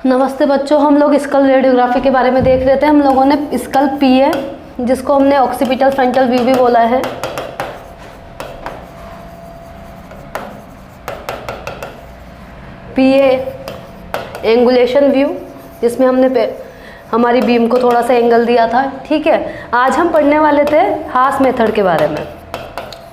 नमस्ते बच्चों, हम लोग स्कल रेडियोग्राफी के बारे में देख रहे थे। हम लोगों ने स्कल पीए, जिसको हमने ऑक्सीपिटल फ्रंटल व्यू भी बोला है, पीए एंगुलेशन व्यू, जिसमें हमने हमारी बीम को थोड़ा सा एंगल दिया था। ठीक है, आज हम पढ़ने वाले थे हास मेथड के बारे में।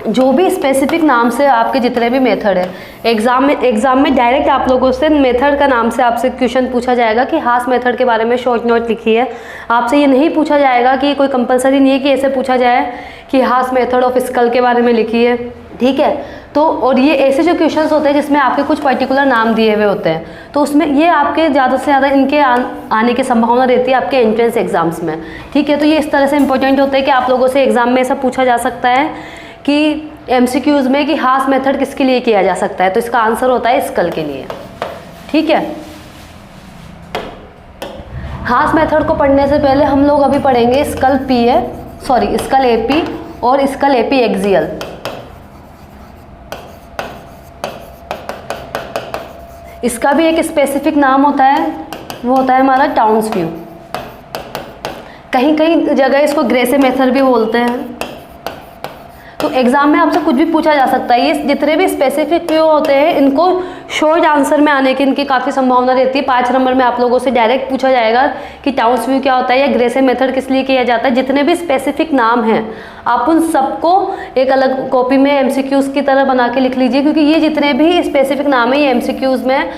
जो भी स्पेसिफिक नाम से आपके जितने भी मेथड है, एग्ज़ाम में डायरेक्ट आप लोगों से मेथड का नाम से आपसे क्वेश्चन पूछा जाएगा कि हास मेथड के बारे में शॉर्ट नोट लिखी है। आपसे ये नहीं पूछा जाएगा कि कोई कंपलसरी नहीं है कि ऐसे पूछा जाए कि हास मेथड ऑफ स्कल के बारे में लिखी है। ठीक है, तो और ये ऐसे जो क्वेश्चंस होते हैं जिसमें आपके कुछ पर्टिकुलर नाम दिए हुए होते हैं, तो उसमें ये आपके ज़्यादा से ज़्यादा इनके आने की संभावना रहती है आपके एंट्रेंस एग्जाम्स में। ठीक है, तो ये इस तरह से इंपॉर्टेंट होता है कि आप लोगों से एग्जाम में ऐसा पूछा जा सकता है कि एमसीक्यूज़ में कि हास मेथड किसके लिए किया जा सकता है, तो इसका आंसर होता है स्कल के लिए। ठीक है, हास मेथड को पढ़ने से पहले हम लोग अभी पढ़ेंगे स्कल एपी और स्कल एपी एक्सियल। इसका भी एक स्पेसिफिक नाम होता है, वो होता है हमारा टाउन्स व्यू। कहीं कहीं जगह इसको ग्रेसे मेथड भी बोलते हैं। तो एग्जाम में आपसे कुछ भी पूछा जा सकता है। ये जितने भी स्पेसिफिक व्यू होते हैं, इनको शॉर्ट आंसर में आने की इनकी काफ़ी संभावना रहती है। 5 नंबर में आप लोगों से डायरेक्ट पूछा जाएगा कि टाउन्स व्यू क्या होता है या ग्रेसे मेथड किस लिए किया जाता है। जितने भी स्पेसिफिक नाम हैं, आप उन सबको एक अलग कॉपी में एमसीक्यूज़ की तरह बना के लिख लीजिए, क्योंकि ये जितने भी स्पेसिफिक नाम है ये एमसीक्यूज़ में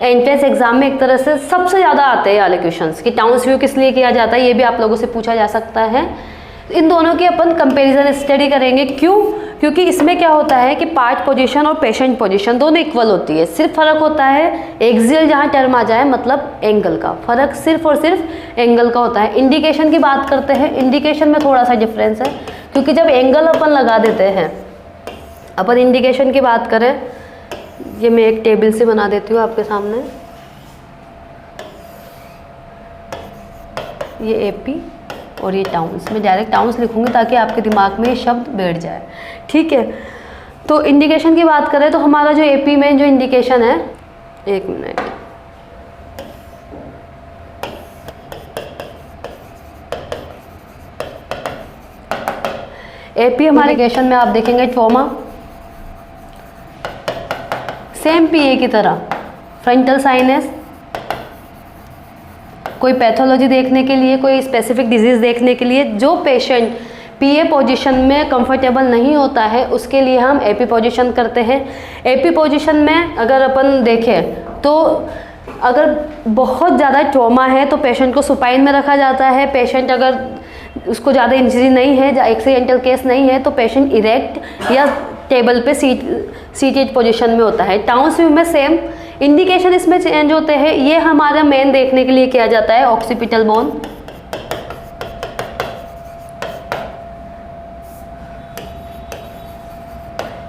एंट्रेंस एग्जाम में एक तरह से सबसे ज़्यादा आते हैं वाले क्वेश्चंस कि टाउन्स व्यू किस लिए किया जाता है। ये भी आप लोगों से पूछा जा सकता है। इन दोनों की अपन कंपैरिजन स्टडी करेंगे। क्यों? क्योंकि इसमें क्या होता है कि पार्ट पोजीशन और पेशेंट पोजीशन दोनों इक्वल होती है। सिर्फ फर्क होता है एक्सियल जहाँ टर्म आ जाए, मतलब एंगल का फर्क सिर्फ और सिर्फ एंगल का होता है। इंडिकेशन की बात करते हैं, इंडिकेशन में थोड़ा सा डिफरेंस है, क्योंकि जब एंगल अपन लगा देते हैं, अपन इंडिकेशन की बात करें, ये मैं एक टेबल से बना देती हूँ आपके सामने। ये एपी और ये टाउन्स, मैं डायरेक्ट टाउन्स लिखूंगी ताकि आपके दिमाग में ये शब्द बैठ जाए। ठीक है, तो इंडिकेशन की बात करें तो हमारा जो एपी में जो इंडिकेशन है, एक मिनट, एपी हमारे इंडिकेशन में आप देखेंगे ट्रॉमा, सेम पीए की तरह फ्रंटल साइनस, कोई पैथोलॉजी देखने के लिए, कोई स्पेसिफिक डिजीज़ देखने के लिए जो पेशेंट पीए पोजीशन में कंफर्टेबल नहीं होता है, उसके लिए हम एपी पोजीशन करते हैं। एपी पोजीशन में अगर अपन देखें तो अगर बहुत ज़्यादा ट्रॉमा है तो पेशेंट को सुपाइन में रखा जाता है। पेशेंट अगर उसको ज़्यादा इंजरी नहीं है, एक्सीडेंटल केस नहीं है, तो पेशेंट इरेक्ट या टेबल पे सीटेड पोजीशन में होता है। टाउन्स व्यू में सेम इंडिकेशन इसमें चेंज होते हैं। ये हमारा मेन देखने के लिए किया जाता है ऑक्सीपिटल बोन,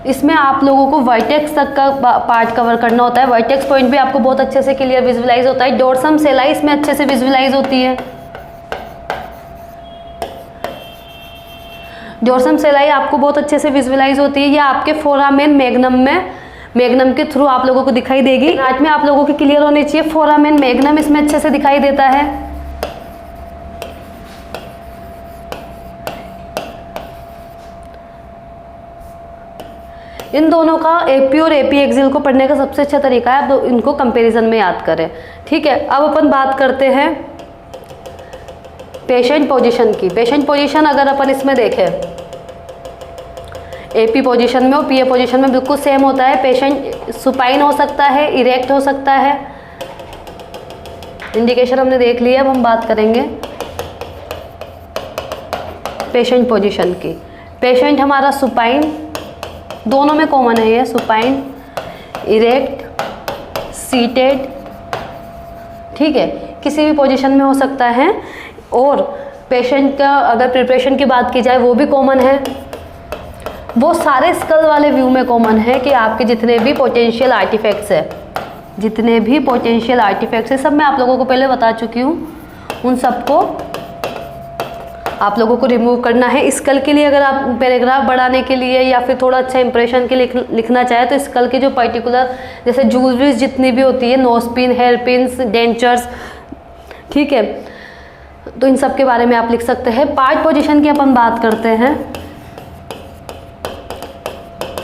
इसमें आप लोगों को वर्टेक्स तक का पार्ट कवर करना होता है। वर्टेक्स पॉइंट भी आपको बहुत अच्छे से क्लियर विजुअलाइज होता है। डोर्सम सेलाई इसमें अच्छे से विजुअलाइज होती है। डोर्सम सेलाई आपको बहुत अच्छे से विजुअलाइज होती है। ये आपके फोरामेन मैग्नम के थ्रू आप लोगों को दिखाई देगी। रात में आप लोगों की क्लियर होनी चाहिए। फोरामेन मैग्नम इसमें अच्छे से दिखाई देता है। इन दोनों का एपी और एपी एक्सियल को पढ़ने का सबसे अच्छा तरीका है आप इनको कंपैरिजन में याद करें। ठीक है, अब अपन बात करते हैं पेशेंट पोजीशन की। पेशेंट पोजीशन अगर अपन इसमें देखें, एपी पोजीशन में और पीए पोजीशन में बिल्कुल सेम होता है। पेशेंट सुपाइन हो सकता है, इरेक्ट हो सकता है। इंडिकेशन हमने देख लिया। अब हम बात करेंगे पेशेंट पोजीशन की। पेशेंट हमारा सुपाइन, दोनों में कॉमन है ये, सुपाइन, इरेक्ट, सीटेड। ठीक है, किसी भी पोजीशन में हो सकता है। और पेशेंट का अगर प्रिपरेशन की बात की जाए वो भी कॉमन है। वो सारे स्कल वाले व्यू में कॉमन है कि आपके जितने भी पोटेंशियल आर्टिफैक्ट्स है, सब मैं आप लोगों को पहले बता चुकी हूँ, उन सबको आप लोगों को रिमूव करना है। स्कल के लिए अगर आप पैराग्राफ बढ़ाने के लिए या फिर थोड़ा अच्छा इंप्रेशन के लिए लिखना चाहे तो स्कल के जो पर्टिकुलर जैसे ज्वेलरीज जितनी भी होती है, nose pin, hair pins, dentures, ठीक है, तो इन सब के बारे में आप लिख सकते हैं। पार्ट पोजीशन की अपन बात करते हैं।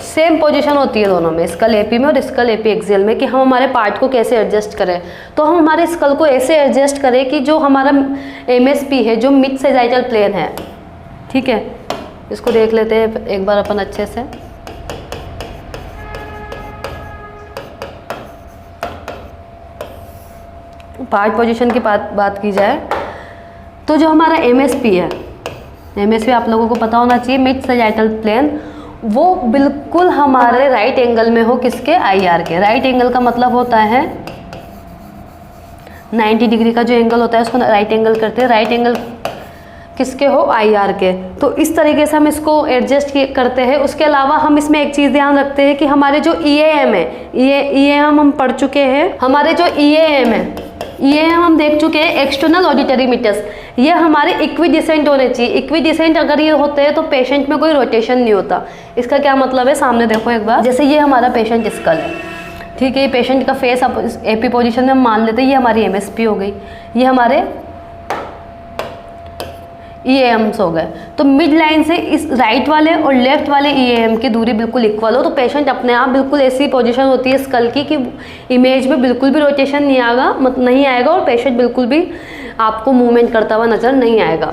सेम पोजीशन होती है दोनों में, स्कल एपी में और स्कल एपी एक्सियल में, कि हम हमारे पार्ट को कैसे एडजस्ट करें। तो हम हमारे स्कल को ऐसे एडजस्ट करें कि जो हमारा एमएसपी है, जो मिड सैजिटल प्लेन है, ठीक है, इसको देख लेते हैं एक बार अपन अच्छे से। पार्ट पोजीशन की बात की जाए तो जो हमारा एमएसपी है, एमएसपी आप लोगों को पता होना चाहिए, मिड सैजिटल प्लेन, वो बिल्कुल हमारे राइट एंगल में हो, किसके, आईआर के। राइट एंगल का मतलब होता है 90 डिग्री का जो एंगल होता है उसको राइट एंगल करते हैं। राइट एंगल किसके हो, आईआर के। तो इस तरीके से हम इसको एडजस्ट करते हैं। उसके अलावा हम इसमें एक चीज़ ध्यान रखते हैं कि हमारे जो ईएएम है, ईएएम हम पढ़ चुके हैं, हमारे जो ईएएम है, ये हम देख चुके हैं, एक्सटर्नल ऑडिटरी मीटर्स, ये हमारे इक्विडिसेंट होने चाहिए। इक्विडिसेंट अगर ये होते हैं तो पेशेंट में कोई रोटेशन नहीं होता। इसका क्या मतलब है, सामने देखो एक बार, जैसे ये हमारा पेशेंट स्कल है, ठीक है, ये पेशेंट का फेस अब एपी पोजीशन में हम मान लेते हैं, ये हमारी एमएसपी हो गई, ये हमारे ईएएम्स हो गए। तो मिड लाइन से इस राइट वाले और लेफ्ट वाले ईएएम की दूरी बिल्कुल इक्वल हो तो पेशेंट अपने आप बिल्कुल ऐसी पोजीशन होती है स्कल की कि इमेज में बिल्कुल भी रोटेशन नहीं आएगा और पेशेंट बिल्कुल भी आपको मूवमेंट करता हुआ नज़र नहीं आएगा,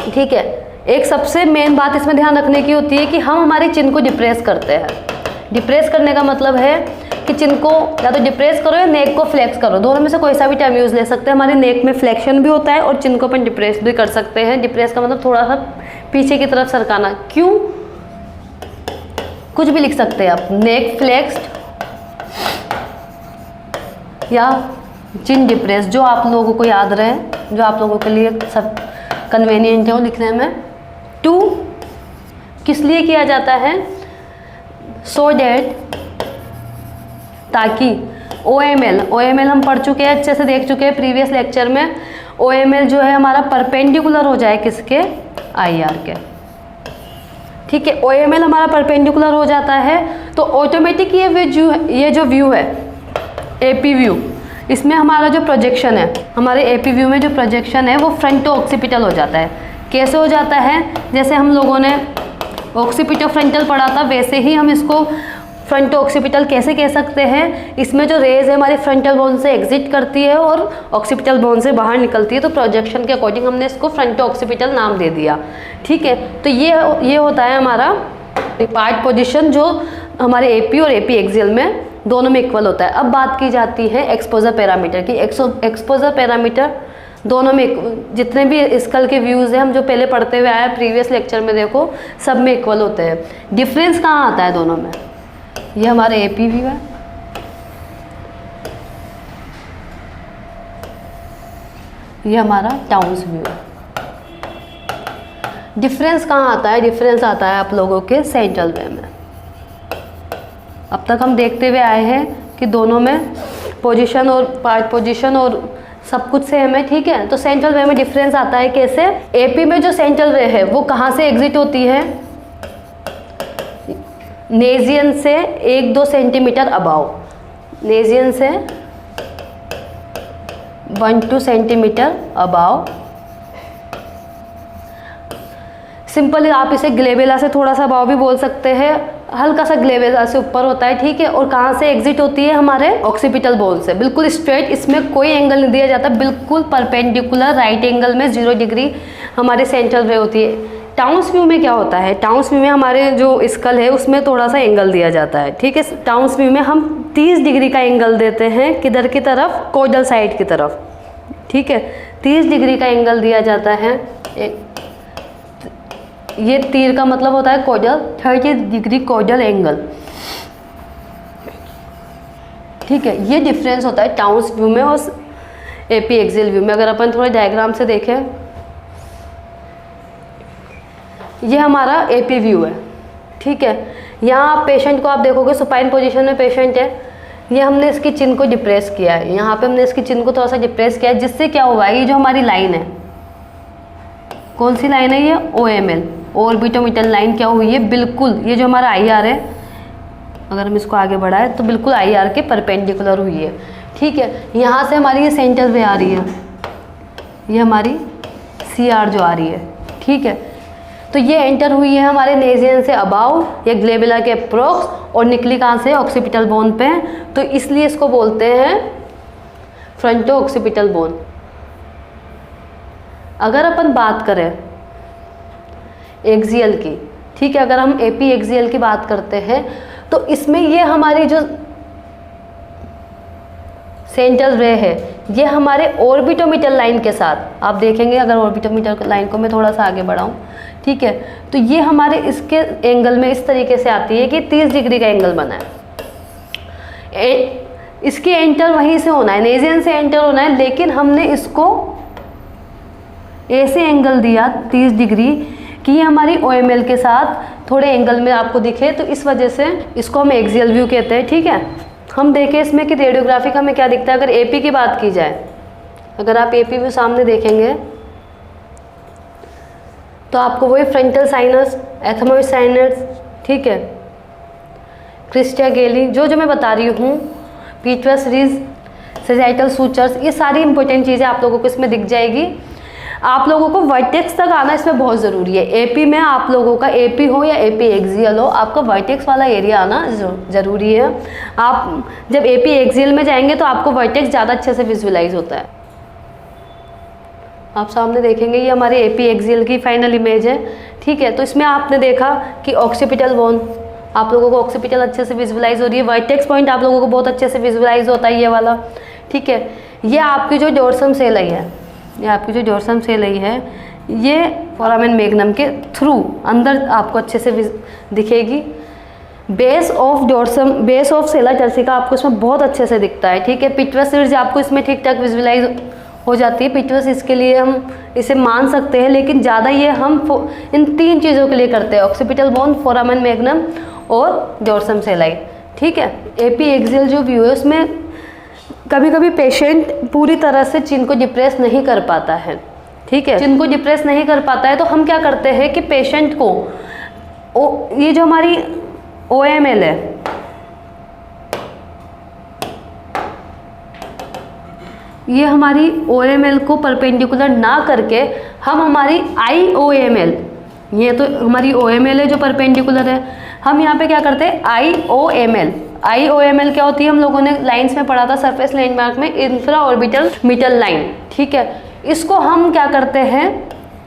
ठीक है। एक सबसे मेन बात इसमें ध्यान रखने की होती है कि हम हमारे चिन को डिप्रेस करते हैं। डिप्रेस करने का मतलब है कि चिन को या तो डिप्रेस करो या नेक को फ्लेक्स करो, दोनों में से कोई सा भी टर्म यूज़ ले सकते हैं। हमारे नेक में फ्लेक्शन भी होता है और चिन को अपन डिप्रेस भी कर सकते हैं। डिप्रेस का मतलब थोड़ा सा पीछे की तरफ सरकाना। क्यों, कुछ भी लिख सकते हैं आप, नेक फ्लेक्स्ड या चिन डिप्रेस, जो आप लोगों को याद रहे, जो आप लोगों के लिए सब कन्वीनियंट है वो लिखने में। 2 किस लिए किया जाता है, सो डैट, ताकि OML हम पढ़ चुके हैं, अच्छे से देख चुके हैं प्रीवियस लेक्चर में। OML जो है हमारा परपेंडिकुलर हो जाए किसके, IR के, ठीक है। OML हमारा परपेंडिकुलर हो जाता है तो ऑटोमेटिक ये जो व्यू है AP व्यू, इसमें हमारा जो प्रोजेक्शन है, हमारे AP व्यू में जो प्रोजेक्शन है वो फ्रंटो ऑक्सीपिटल हो जाता है। कैसे हो जाता है, जैसे हम लोगों ने ऑक्सीपिटो फ्रंटल पढ़ा था वैसे ही हम इसको फ्रंटो ऑक्सीपिटल कैसे कह सकते हैं। इसमें जो रेज है हमारी फ्रंटल बोन से एग्जिट करती है और ऑक्सीपिटल बोन से बाहर निकलती है, तो प्रोजेक्शन के अकॉर्डिंग हमने इसको फ्रंटो ऑक्सीपिटल नाम दे दिया, ठीक है। तो ये होता है हमारा पार्ट पोजीशन जो हमारे AP और AP एक्सियल में दोनों में इक्वल होता है। अब बात की जाती है एक्सपोजर पैरामीटर की। एक्सपोजर पैरामीटर दोनों में जितने भी स्कल के व्यूज़ हैं हम जो पहले पढ़ते हुए आए प्रीवियस लेक्चर में, देखो सब में इक्वल होते हैं। डिफरेंस कहाँ आता है दोनों में, ये हमारे AP व्यू है, ये हमारा टाउन्स व्यू है। डिफरेंस कहाँ आता है, डिफरेंस आता है आप लोगों के सेंट्रल वे में। अब तक हम देखते हुए आए हैं कि दोनों में पोजीशन और पार्ट पोजीशन और सब कुछ सेम है, ठीक है। तो सेंट्रल वे में डिफरेंस आता है कैसे, AP में जो सेंट्रल वे है वो कहाँ से एग्जिट होती है, नेजियन से 1-2 सेंटीमीटर अबाव, नेजियन से 1-2 सेंटीमीटर अबाव। सिंपल आप इसे ग्लेबेला से थोड़ा सा अबाव भी बोल सकते हैं, हल्का सा ग्लेबेला से ऊपर होता है, ठीक है। और कहाँ से एग्जिट होती है, हमारे ऑक्सीपिटल बोन से, बिल्कुल स्ट्रेट, इसमें कोई एंगल नहीं दिया जाता, बिल्कुल परपेंडिकुलर राइट एंगल में 0 डिग्री हमारी सेंट्रल वे होती है। टाउन्स व्यू में क्या होता है, टाउन्स व्यू में हमारे जो स्कल है उसमें थोड़ा सा एंगल दिया जाता है, ठीक है। टाउन्स व्यू में हम 30 डिग्री का एंगल देते हैं, किधर की तरफ, कोडल साइड की तरफ, ठीक है। 30 डिग्री का एंगल दिया जाता है। ये तीर का मतलब होता है कोडल, 30 डिग्री कोडल एंगल, ठीक है। ये डिफरेंस होता है टाउन्स व्यू में और AP एक्सियल व्यू में। अगर अपन थोड़े डायग्राम से देखें, ये हमारा AP व्यू है, ठीक है। यहाँ आप पेशेंट को आप देखोगे सुपाइन पोजीशन में पेशेंट है, ये हमने इसकी चिन को डिप्रेस किया है, यहाँ पे हमने इसकी चिन को थोड़ा सा डिप्रेस किया है, जिससे क्या हुआ है, ये जो हमारी लाइन है कौन सी लाइन है ये? OML, ऑर्बिटोमीटर लाइन क्या हुई है? बिल्कुल ये जो हमारा IR है, अगर हम इसको आगे बढ़ाएं तो बिल्कुल IR के परपेंडिकुलर हुई है। ठीक है, यहाँ से हमारी ये सेंटर वे आ रही है, ये हमारी CR जो आ रही है। ठीक है, तो ये एंटर हुई है हमारे नेजियन से अबाउ, ये ग्लेबुला के अप्रोक्स, और निकली कहाँ से? ऑक्सीपिटल बोन पे। तो इसलिए इसको बोलते हैं फ्रंटो ऑक्सीपिटल बोन। अगर अपन बात करें एक्सियल की, ठीक है, अगर हम AP एक्सियल की बात करते हैं तो इसमें ये हमारी जो सेंट्रल रे है ये हमारे ऑर्बिटोमीटर लाइन के साथ, आप देखेंगे अगर ऑर्बिटोमीटर लाइन को मैं थोड़ा सा आगे बढ़ाऊं, ठीक है, तो ये हमारे इसके एंगल में इस तरीके से आती है कि 30 डिग्री का एंगल बना है। इसके एंटर वहीं से होना है, नेजियन से एंटर होना है, लेकिन हमने इसको ऐसे एंगल दिया 30 डिग्री कि ये हमारी OML के साथ थोड़े एंगल में आपको दिखे, तो इस वजह से इसको हम एक्सियल व्यू कहते हैं। ठीक है, हम देखें इसमें कि रेडियोग्राफी का हमें क्या दिखता है। अगर AP की बात की जाए, अगर आप AP व्यू सामने देखेंगे तो आपको वही फ्रंटल साइनस, एथमोइड साइनस, ठीक है, क्रिस्टिया गेली, जो मैं बता रही हूँ, पीटरस रिज, सेजाइटल सूचर्स, ये सारी इंपॉर्टेंट चीज़ें आप लोगों को इसमें दिख जाएगी। आप लोगों को वर्टेक्स तक आना इसमें बहुत ज़रूरी है। AP में आप लोगों का AP हो या AP एक्सियल हो, आपका वर्टेक्स वाला एरिया आना ज़रूरी है। आप जब AP एक्सियल में जाएंगे तो आपको वर्टेक्स ज़्यादा अच्छे से विजुअलाइज होता है। आप सामने देखेंगे ये हमारे AP एक्सियल की फाइनल इमेज है। ठीक है, तो इसमें आपने देखा कि ऑक्सीपिटल बोन, आप लोगों को ऑक्सीपिटल अच्छे से विजुअलाइज हो रही है, वर्टेक्स पॉइंट आप लोगों को बहुत अच्छे से विजुअलाइज होता है ये वाला। ठीक है, ये आपकी जो डोर्सम सेलाई है, ये आपकी जो डोर्सम सेलाई है, ये फोरामेन मैग्नम के थ्रू अंदर आपको अच्छे से दिखेगी। Base of dorsum, base of sella turcica आपको इसमें बहुत अच्छे से दिखता है। ठीक है, पिटरस रिज आपको इसमें ठीक ठाक विजुअलाइज हो जाती है। पिटरस इसके लिए हम इसे मान सकते हैं, लेकिन ज़्यादा ये हम इन 3 चीज़ों के लिए करते हैं, ऑक्सीपिटल बोन, फोरामेन मैग्नम और डोर्सम सेलाई। ठीक है, AP एक्सियल जो व्यू है उसमें कभी कभी पेशेंट पूरी तरह से चिन को डिप्रेस नहीं कर पाता है। ठीक है, चिन को डिप्रेस नहीं कर पाता है तो हम क्या करते हैं कि पेशेंट को ये जो हमारी OML है, ये हमारी OML को परपेंडिकुलर ना करके हम हमारी IOML, ये तो हमारी OML है जो परपेंडिकुलर है, हम यहाँ पे क्या करते हैं IOML। IOML क्या होती है? हम लोगों ने लाइंस में पढ़ा था सरफेस लैंडमार्क में, इंफ्रा ऑर्बिटल मीटल लाइन। ठीक है, इसको हम क्या करते हैं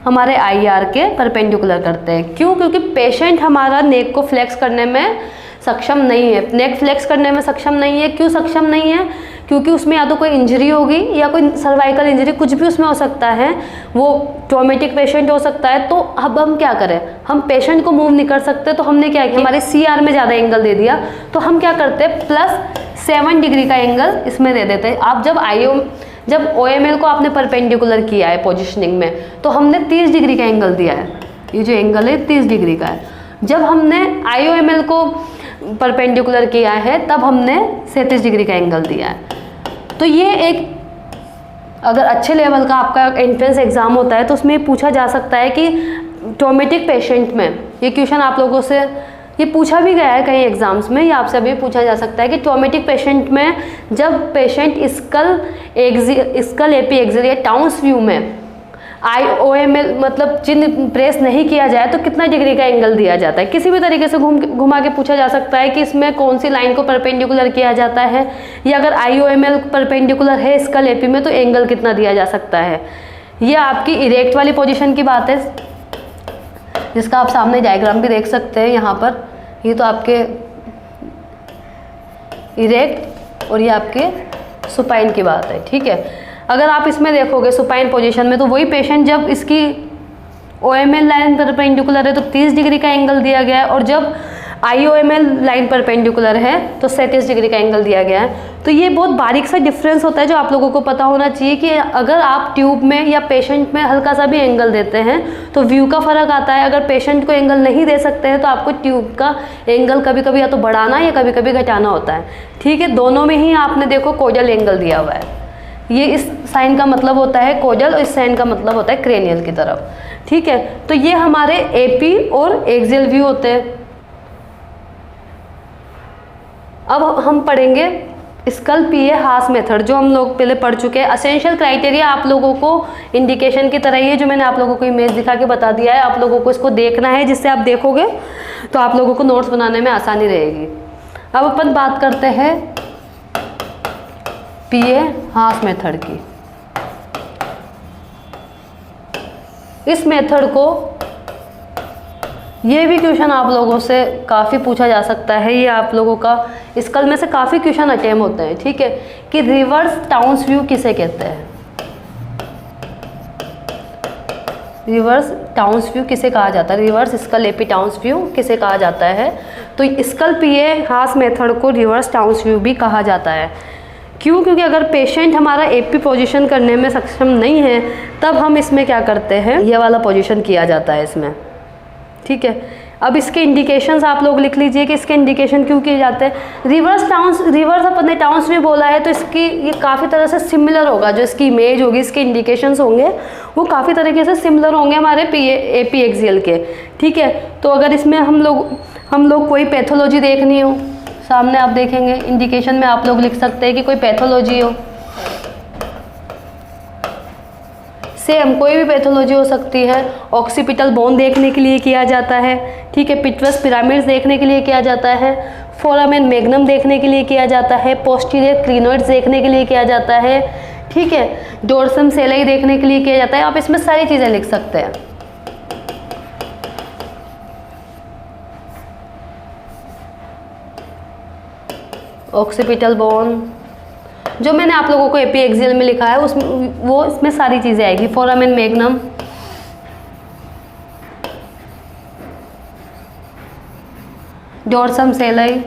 हमारे IR के परपेंडिकुलर करते हैं। क्यों? क्योंकि पेशेंट हमारा नेक को फ्लेक्स करने में सक्षम नहीं है, नेक फ्लेक्स करने में सक्षम नहीं है। क्यों सक्षम नहीं है? क्योंकि उसमें या तो कोई इंजरी होगी या कोई सर्वाइकल इंजरी, कुछ भी उसमें हो सकता है, वो ट्रॉमेटिक पेशेंट हो सकता है। तो अब हम क्या करें, हम पेशेंट को मूव नहीं कर सकते, तो हमने क्या किया, हमारे CR में ज़्यादा एंगल दे दिया, तो हम क्या करते हैं +7 डिग्री का एंगल इसमें दे देते हैं। आप जब OML को आपने परपेंडिकुलर किया है पोजिशनिंग में, तो हमने 30 डिग्री का एंगल दिया है, ये जो एंगल है 30 डिग्री का है। जब हमने IOML को परपेंडिकुलर किया है तब हमने 37 डिग्री का एंगल दिया है। तो ये एक, अगर अच्छे लेवल का आपका एंट्रेंस एग्ज़ाम होता है तो उसमें पूछा जा सकता है कि ट्रॉमेटिक पेशेंट में, ये क्वेश्चन आप लोगों से ये पूछा भी गया है कई एग्जाम्स में, ये आपसे भी पूछा जा सकता है कि ट्रॉमेटिक पेशेंट में जब पेशेंट स्कल AP एक्सियल या टाउन्स व्यू में IOML मतलब चिन्ह प्रेस नहीं किया जाए तो कितना डिग्री का एंगल दिया जाता है। किसी भी तरीके से घुमा के पूछा जा सकता है कि इसमें कौन सी लाइन को परपेंडिकुलर किया जाता है, या अगर IOML परपेंडिकुलर है स्कल AP में तो एंगल कितना दिया जा सकता है। ये आपकी इरेक्ट वाली पोजीशन की बात है, जिसका आप सामने डायग्राम भी देख सकते हैं यहाँ पर। ये तो आपके इरेक्ट और ये आपके सुपाइन की बात है। ठीक है, अगर आप इसमें देखोगे सुपाइन पोजीशन में, तो वही पेशेंट जब इसकी OML लाइन परपेंडिकुलर है तो 30 डिग्री का एंगल दिया गया है, और जब IOML लाइन परपेंडिकुलर है तो 37 डिग्री का एंगल दिया गया है। तो ये बहुत बारीक सा डिफरेंस होता है जो आप लोगों को पता होना चाहिए कि अगर आप ट्यूब में या पेशेंट में हल्का सा भी एंगल देते हैं तो व्यू का फ़र्क आता है। अगर पेशेंट को एंगल नहीं दे सकते हैं तो आपको ट्यूब का एंगल कभी कभी या तो बढ़ाना या कभी कभी घटाना होता है। ठीक है, दोनों में ही आपने देखो कोडल एंगल दिया हुआ है। ये इस साइन का मतलब होता है कोडल और इस साइन का मतलब होता है क्रेनियल की तरफ। ठीक है, तो ये हमारे एपी और एक्सियल व्यू होते हैं। अब हम पढ़ेंगे स्कल पीए हास मेथड, जो हम लोग पहले पढ़ चुके हैं। असेंशियल क्राइटेरिया आप लोगों को इंडिकेशन की तरह ही है, जो मैंने आप लोगों को इमेज दिखा के बता दिया है। आप लोगों को इसको देखना है, जिससे आप देखोगे तो आप लोगों को नोट्स बनाने में आसानी रहेगी। अब अपन बात करते हैं पीए हास मेथड की। इस मेथड को, ये भी क्वेश्चन आप लोगों से काफ़ी पूछा जा सकता है, ये आप लोगों का स्कल में से काफ़ी क्वेश्चन अटेम्प्ट होते हैं। ठीक है, कि रिवर्स टाउन्स व्यू किसे कहते हैं, रिवर्स टाउन्स व्यू किसे कहा जाता है, reverse skull AP Towne's view किसे कहा जाता है। तो स्कल पीए हास मेथड को रिवर्स टाउन्स व्यू भी कहा जाता है। क्यों? क्योंकि अगर पेशेंट हमारा एपी पोजीशन करने में सक्षम नहीं है, तब हम इसमें क्या करते हैं, ये वाला पोजीशन किया जाता है इसमें। ठीक है, अब इसके इंडिकेशंस आप लोग लिख लीजिए कि इसके इंडिकेशन क्यों किए जाते हैं। रिवर्स अपन ने टाउन्स में बोला है, तो इसकी ये काफ़ी तरह से सिमिलर होगा, जो इसकी इमेज होगी, इसके इंडिकेशंस होंगे वो काफ़ी तरीके से सिमिलर होंगे हमारे एपी एक्सियल के। ठीक है, तो अगर इसमें हम लोग कोई पैथोलॉजी देखनी हो, सामने आप देखेंगे इंडिकेशन में आप लोग लिख सकते हैं कि कोई पैथोलॉजी हो, सेम कोई भी पैथोलॉजी हो सकती है। ऑक्सीपिटल बोन देखने के लिए किया जाता है। ठीक है, पिट्वस पिरामिड्स देखने के लिए किया जाता है, फोरामेन मैग्नम देखने के लिए किया जाता है, पोस्टीरियर क्लिनोइड्स देखने के लिए किया जाता है। ठीक है, डोर्सम सेलाई देखने के लिए किया जाता है। आप इसमें सारी चीज़ें लिख सकते हैं। ऑक्सीपिटल बोन, जो मैंने आप लोगों को एपी एक्सियल में लिखा है उसमें वो इसमें सारी चीज़ें आएगी। फोरामेन मैग्नम, डोर्सम सेलाई,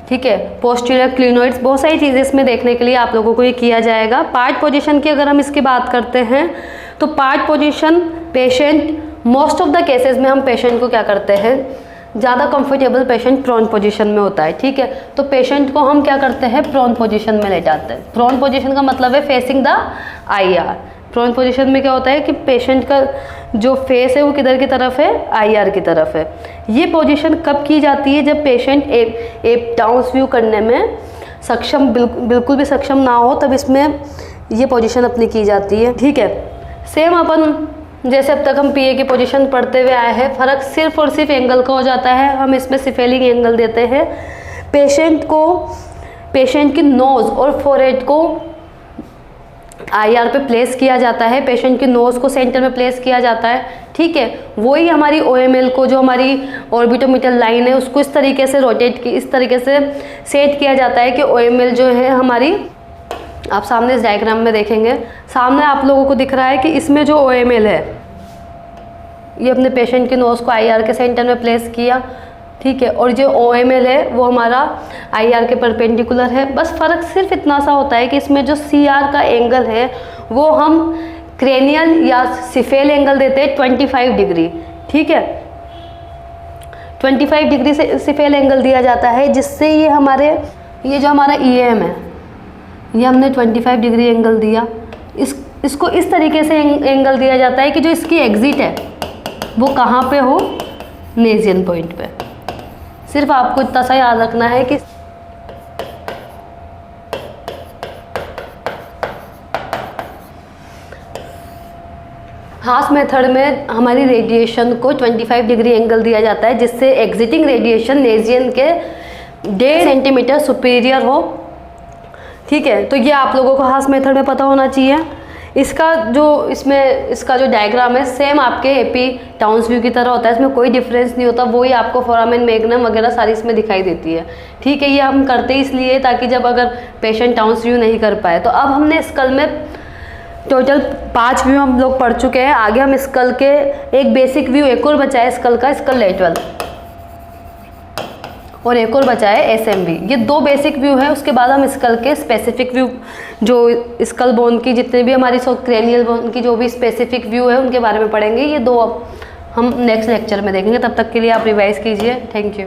ठीक है, पोस्टीरियर क्लिनोइड्स, बहुत सारी चीज़ें इसमें देखने के लिए आप लोगों को ये किया जाएगा। पार्ट पोजीशन की अगर हम इसकी बात करते हैं, तो part position patient, most of the cases में हम पेशेंट को क्या करते हैं, ज़्यादा कंफर्टेबल पेशेंट प्रोन पोजीशन में होता है। ठीक है, तो पेशेंट को हम क्या करते हैं, प्रोन पोजीशन में ले जाते हैं। प्रोन पोजीशन का मतलब है facing the IR. Prone position में क्या होता है कि पेशेंट का जो फेस है वो किधर की तरफ है, आईआर की तरफ है। ये पोजीशन कब की जाती है, जब पेशेंट एप टाउन्स व्यू करने में सक्षम बिल्कुल भी सक्षम ना हो, तब इसमें ये पोजीशन अपनी की जाती है। ठीक है, सेम अपन जैसे अब तक हम पीए की पोजीशन पढ़ते हुए आए हैं, फ़र्क सिर्फ और सिर्फ एंगल का हो जाता है। हम इसमें सिफेलिंग एंगल देते हैं। पेशेंट की नोज़ और फोरहेड को आईआर पे प्लेस किया जाता है। पेशेंट की नोज़ को सेंटर में प्लेस किया जाता है। ठीक है, वही हमारी ओएमएल को, जो हमारी ऑर्बिटोमीटर लाइन है, उसको इस तरीके से इस तरीके से सेट किया जाता है कि ओएमएल जो है हमारी, आप सामने इस डायग्राम में देखेंगे, सामने आप लोगों को दिख रहा है कि इसमें जो ओएमएल है, ये अपने पेशेंट की नोज़ को आईआर के सेंटर में प्लेस किया। ठीक है, और जो ओएमएल है वो हमारा आईआर के परपेंडिकुलर है। बस फ़र्क सिर्फ इतना सा होता है कि इसमें जो सीआर का एंगल है वो हम क्रेनियल या सिफेल एंगल देते हैं 25 डिग्री। ठीक है, 25 डिग्री से सिफेल एंगल दिया जाता है, जिससे ये जो हमारा ईएम है, ये हमने 25 डिग्री एंगल दिया। इसको इस तरीके से एंगल दिया जाता है कि जो इसकी एग्जिट है वो कहाँ पे हो, नेजियन पॉइंट पे। सिर्फ आपको इतना सा याद रखना है कि हास मेथड में हमारी रेडिएशन को 25 डिग्री एंगल दिया जाता है, जिससे एग्जिटिंग रेडिएशन नेजियन के 1.5 सेंटीमीटर सुपीरियर हो। ठीक है, तो ये आप लोगों को हास मेथड में पता होना चाहिए। इसका जो डायग्राम है सेम आपके एपी टाउन्स व्यू की तरह होता है, इसमें कोई डिफरेंस नहीं होता। वही आपको फोरामेन मैग्नम वगैरह सारी इसमें दिखाई देती है। ठीक है, ये हम करते इसलिए ताकि जब अगर पेशेंट टाउन्स व्यू नहीं कर पाए। तो अब हमने स्कल में टोटल 5 व्यू हम लोग पढ़ चुके हैं। आगे हम स्कल के एक बेसिक व्यू एक और बचा है स्कल का, स्कल लेटरल, और एक और बचा है एसएमवी। ये 2 बेसिक व्यू है। उसके बाद हम स्कल के स्पेसिफिक व्यू, जो स्कल बोन की जितने भी हमारी क्रेनियल बोन की जो भी स्पेसिफिक व्यू है उनके बारे में पढ़ेंगे। ये 2 अब हम नेक्स्ट लेक्चर में देखेंगे। तब तक के लिए आप रिवाइज कीजिए। Thank you.